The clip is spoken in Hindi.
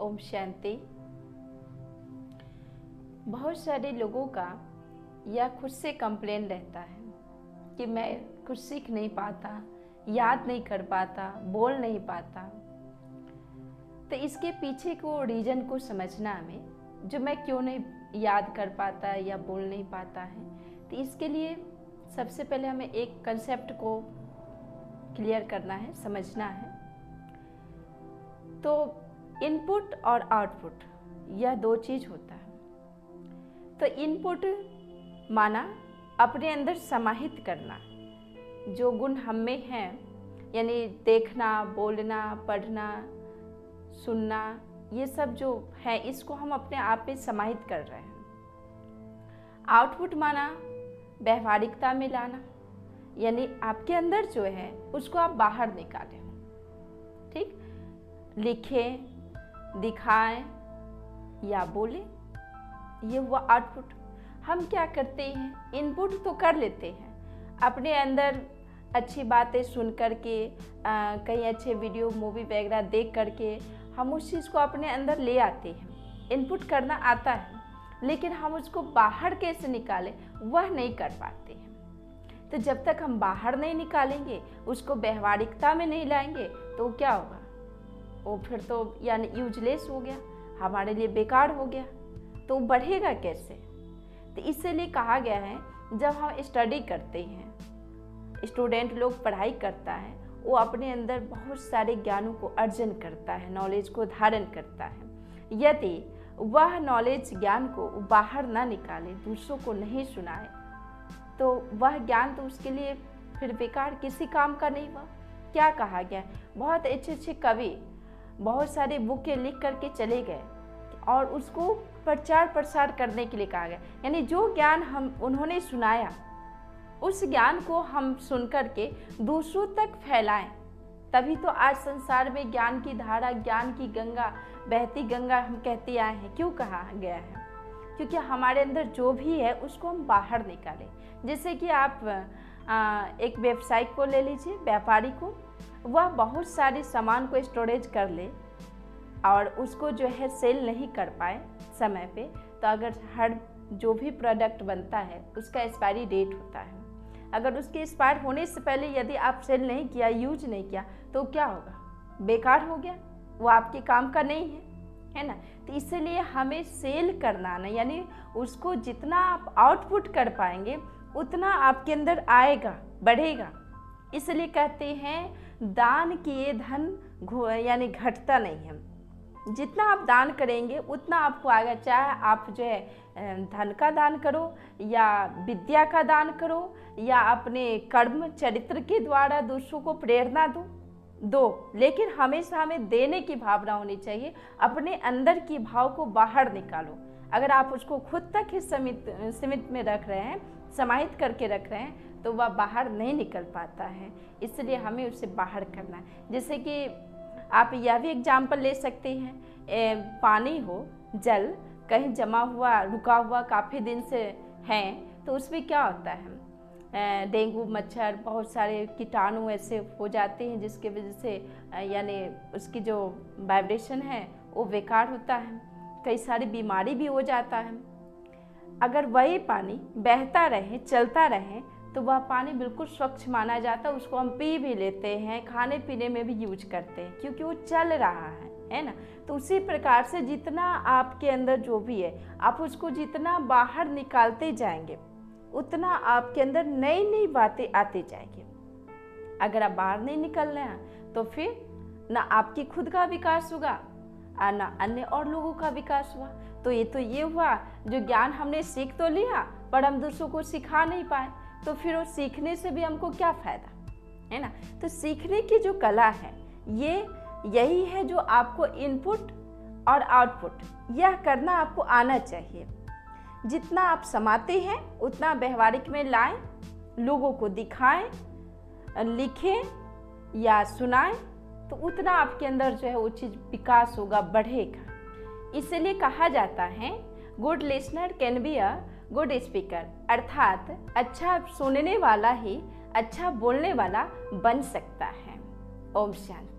ओम शांति। बहुत सारे लोगों का यह खुद से कंप्लेन रहता है कि मैं कुछ सीख नहीं पाता, याद नहीं कर पाता, बोल नहीं पाता। तो इसके पीछे को रीज़न को समझना हमें, जो मैं क्यों नहीं याद कर पाता या बोल नहीं पाता है। तो इसके लिए सबसे पहले हमें एक कंसेप्ट को क्लियर करना है, समझना है। तो इनपुट और आउटपुट यह दो चीज़ होता है। तो इनपुट माना अपने अंदर समाहित करना, जो गुण हम में हैं, यानी देखना, बोलना, पढ़ना, सुनना, ये सब जो है इसको हम अपने आप में समाहित कर रहे हैं। आउटपुट माना व्यवहारिकता में लाना, यानी आपके अंदर जो है उसको आप बाहर निकालें। ठीक, लिखें, दिखाएं या बोलें, ये हुआ आउटपुट। हम क्या करते हैं, इनपुट तो कर लेते हैं, अपने अंदर अच्छी बातें सुन करके, कहीं अच्छे वीडियो मूवी वगैरह देख करके हम उस चीज़ को अपने अंदर ले आते हैं। इनपुट करना आता है, लेकिन हम उसको बाहर कैसे निकालें वह नहीं कर पाते हैं। तो जब तक हम बाहर नहीं निकालेंगे, उसको व्यवहारिकता में नहीं लाएंगे, तो क्या होगा, वो फिर तो यानी यूजलेस हो गया, हमारे लिए बेकार हो गया, तो बढ़ेगा कैसे। तो इसीलिए कहा गया है, जब हम स्टडी करते हैं, स्टूडेंट लोग पढ़ाई करता है, वो अपने अंदर बहुत सारे ज्ञानों को अर्जन करता है, नॉलेज को धारण करता है। यदि वह नॉलेज ज्ञान को बाहर ना निकाले, दूसरों को नहीं सुनाए, तो वह ज्ञान तो उसके लिए फिर बेकार, किसी काम का नहीं हुआ। क्या कहा गया, बहुत अच्छे अच्छे कवि बहुत सारे बुकें लिख करके चले गए और उसको प्रचार प्रसार करने के लिए कहा गया, यानी जो ज्ञान उन्होंने सुनाया, उस ज्ञान को हम सुन करके दूसरों तक फैलाएं। तभी तो आज संसार में ज्ञान की धारा, ज्ञान की गंगा, बहती गंगा हम कहते आए हैं। क्यों कहा गया है, क्योंकि हमारे अंदर जो भी है उसको हम बाहर निकालें। जैसे कि आप एक व्यवसायी को ले लीजिए, व्यापारी को, वह बहुत सारे सामान को स्टोरेज कर ले और उसको जो है सेल नहीं कर पाए समय पे, तो अगर हर जो भी प्रोडक्ट बनता है उसका एक्सपायरी डेट होता है। अगर उसके एक्सपायर होने से पहले यदि आप सेल नहीं किया, यूज नहीं किया, तो क्या होगा, बेकार हो गया, वो आपके काम का नहीं है ना। तो इसलिए हमें सेल करना ना, यानी उसको जितना आप आउटपुट कर पाएंगे उतना आपके अंदर आएगा, बढ़ेगा। इसलिए कहते हैं दान किए धन यानी घटता नहीं है। जितना आप दान करेंगे उतना आपको आएगा, चाहे आप जो है धन का दान करो या विद्या का दान करो या अपने कर्म चरित्र के द्वारा दूसरों को प्रेरणा दो, लेकिन हमेशा हमें देने की भावना होनी चाहिए। अपने अंदर की भाव को बाहर निकालो। अगर आप उसको खुद तक ही सीमित में रख रहे हैं, समाहित करके रख रहे हैं, तो वह बाहर नहीं निकल पाता है। इसलिए हमें उसे बाहर करना है। जैसे कि आप यह भी एग्जाम्पल ले सकते हैं, पानी हो, जल कहीं जमा हुआ, रुका हुआ काफ़ी दिन से है, तो उसमें क्या होता है, डेंगू मच्छर, बहुत सारे कीटाणु ऐसे हो जाते हैं जिसके वजह से यानी उसकी जो वाइब्रेशन है वो बेकार होता है, कई सारी बीमारी भी हो जाता है। अगर वही पानी बहता रहे, चलता रहे, तो वह पानी बिल्कुल स्वच्छ माना जाता है, उसको हम पी भी लेते हैं, खाने पीने में भी यूज करते हैं, क्योंकि वो चल रहा है ना। तो उसी प्रकार से जितना आपके अंदर जो भी है, आप उसको जितना बाहर निकालते जाएंगे, उतना आपके अंदर नई नई बातें आती जाएंगी। अगर आप बाहर नहीं निकल रहे हैं, तो फिर ना आपकी खुद का विकास होगा और ना अन्य और लोगों का विकास हुआ। तो ये हुआ, जो ज्ञान हमने सीख तो लिया, पर हम दूसरों को सिखा नहीं पाए, तो फिर वो सीखने से भी हमको क्या फ़ायदा, है ना। तो सीखने की जो कला है, यही है जो आपको इनपुट और आउटपुट यह करना आपको आना चाहिए। जितना आप समाते हैं उतना व्यवहारिक में लाएं, लोगों को दिखाएं, लिखें या सुनाएं, तो उतना आपके अंदर जो है वो चीज़ विकास होगा, बढ़ेगा। इसलिए कहा जाता है good listener can be a good speaker, अर्थात अच्छा सुनने वाला ही अच्छा बोलने वाला बन सकता है। ओम शांति।